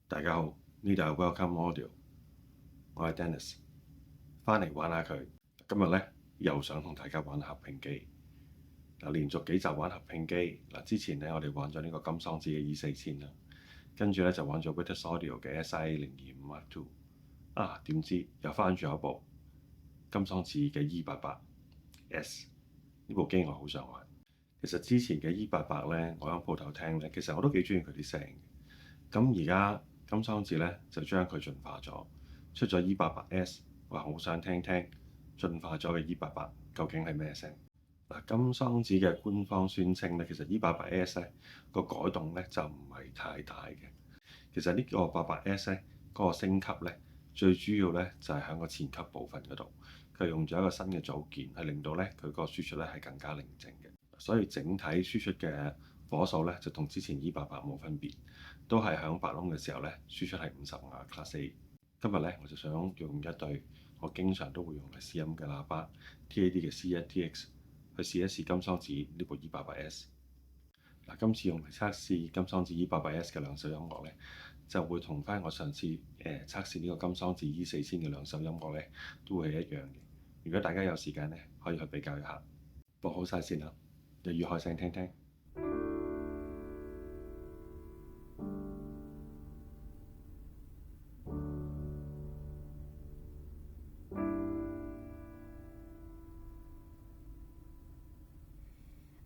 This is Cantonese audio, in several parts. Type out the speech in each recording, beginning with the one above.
大家好，呢度係 Welcome Audio，我係 Dennis，翻嚟玩下佢。今日咧又想同大家玩合拼機。連續幾集玩合拼機。之前咧我哋玩咗呢個金桑子嘅 E4000啦，跟住咧就玩咗 Vitis Audio 嘅 SI-025 Mark II。點知又翻咗一部金桑子嘅 E88S 呢部機，我好想玩。其實之前嘅 E88咧，我喺鋪頭聽咧，其實我都幾中意佢啲聲嘅。咁而家金桑子咧就將佢進化咗，出咗 E88S，我好想聽聽進化咗嘅 E88究竟係咩聲。金桑子嘅官方宣稱咧，其實 E88S 咧個改動咧就唔係太大嘅。其實呢個 88S 咧嗰個升級咧，最主要咧就係喺個前級部分嗰度，佢用咗一個新嘅組件，係令到咧佢個輸出咧係更加寧靜嘅。所以整體輸出嘅火數咧就同之前 E88冇分別，都係響8 ohm 嘅時候咧輸出係50瓦 Class A。今日咧我就想用一對我經常都會用嚟試音嘅喇叭 TAD 嘅 C1TX 去試一試金桑子呢部 E88S。今次用嚟測試金桑子 E88S 嘅兩首音樂咧，就會同翻我上次測試呢個金桑子 E4000嘅兩首音樂咧，都會係一樣嘅。如果大家有時間咧，可以去比較一下。播好晒先啦，粵語開聲聽聽。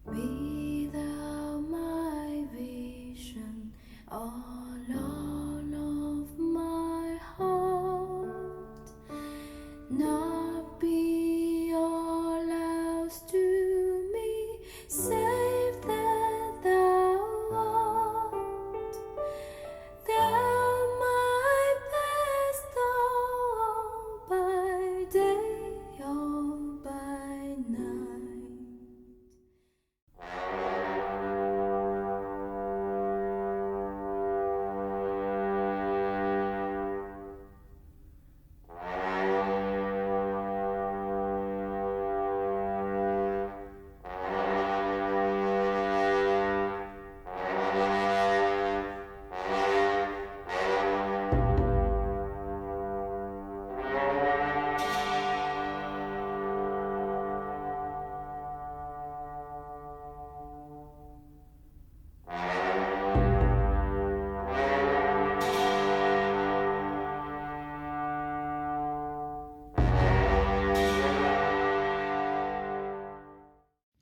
Be thou my vision, all of my heart, not be all else to me, save that thou art. Thou my best, all by day, all by night.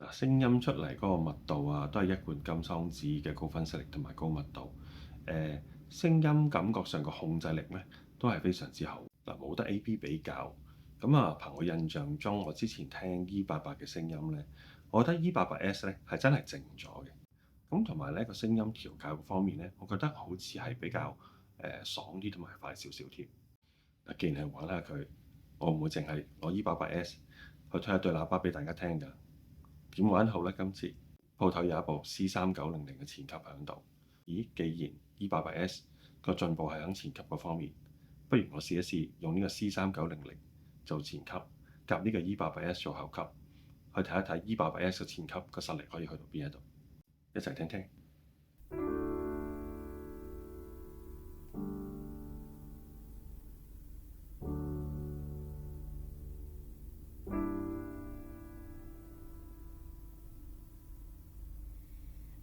聲音出嚟嗰個密度都係一貫金桑子嘅高分析力同埋高密度。聲音感覺上個控制力咧都係非常之好。冇得 A/B 比較。憑我印象中，我之前聽 E88嘅聲音咧，我覺得 E88S 咧係真係靜咗嘅。同埋咧個聲音調校方面咧，我覺得好似係比較爽啲同埋快少少添。既然係玩下佢，我唔會淨係攞 E88S 去推一對喇叭俾大家聽㗎。點玩好呢？今次鋪頭有一部 C3900嘅前級喺度。既然 E88S 個進步係喺前級嗰方面，不如我試一試用呢個 C3900做前級，夾呢個 E88S 做後級，去睇一睇 E88S 嘅前級個實力可以去到邊一度。一齊聽聽。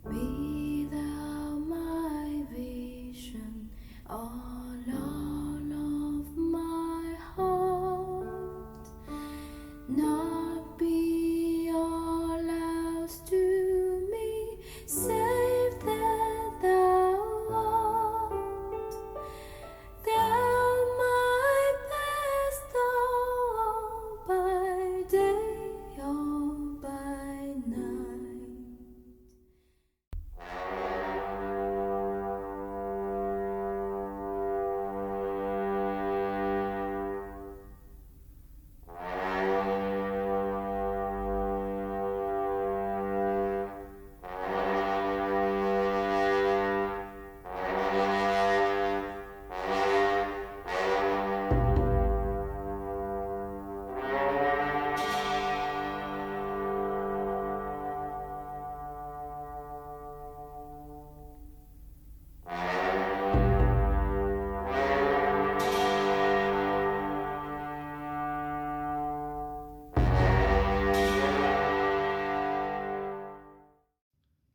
Be thou my vision, all of my heart, not be all else to me, save that thou art. Thou my best, all by day, all by night. 嗱，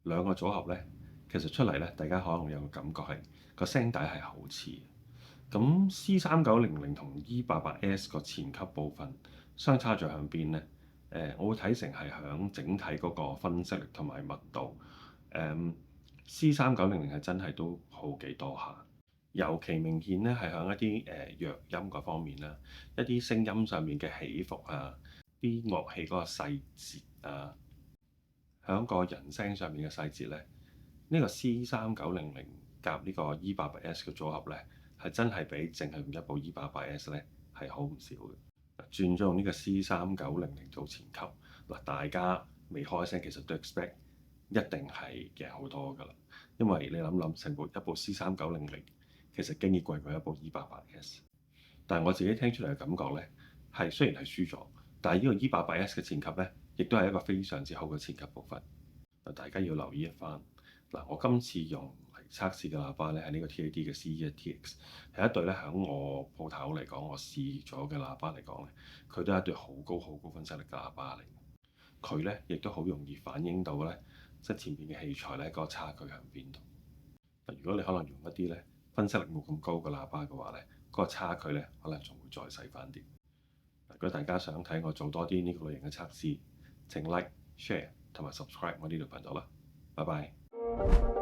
兩個組合呢，其實出嚟呢，大家可能有個感覺係個聲底係好似。咁 C3900 同 E88S 個前級部分相差在向邊呢？我會睇成係響整體嗰個分析力同埋密度。C3900 係真係都好幾多下，尤其明顯咧係響一啲弱音嗰方面啦，一啲聲音上面嘅起伏啊，啲樂器嗰個細節啊，響個人聲上面嘅細節咧，呢個 C3900 夾呢個 E88S 嘅組合咧，係真係比淨係用一部 E88S 咧係好唔少嘅。轉咗用呢個 C3900 做前級嗱，大家未開聲其實都 expect 一定係嘅好多㗎啦，因為你諗諗成部一部 C3900 其實經已貴過一部 E88S， 但係我自己聽出嚟嘅感覺咧係雖然係輸咗，但係呢個 E88S 嘅前級咧亦都係一個非常之好嘅前級部分。大家要留意一番嗱，我今次用嚟測試嘅喇叭咧係呢個 TAD 嘅 CE1TX， 係一對咧喺我鋪頭嚟講，我試咗嘅喇叭嚟講咧，佢都係一對好高分析力嘅喇叭嚟。佢咧亦都好容易反映到咧，即係前面嘅器材咧個差距喺邊度。如果你可能用一啲咧分析力冇咁高嘅喇叭嘅話咧，嗰個差距咧可能仲會再細翻啲。如果大家想睇我做多啲呢個類型嘅測試，請 like、share 同埋 subscribe 我呢條頻道啦。拜拜。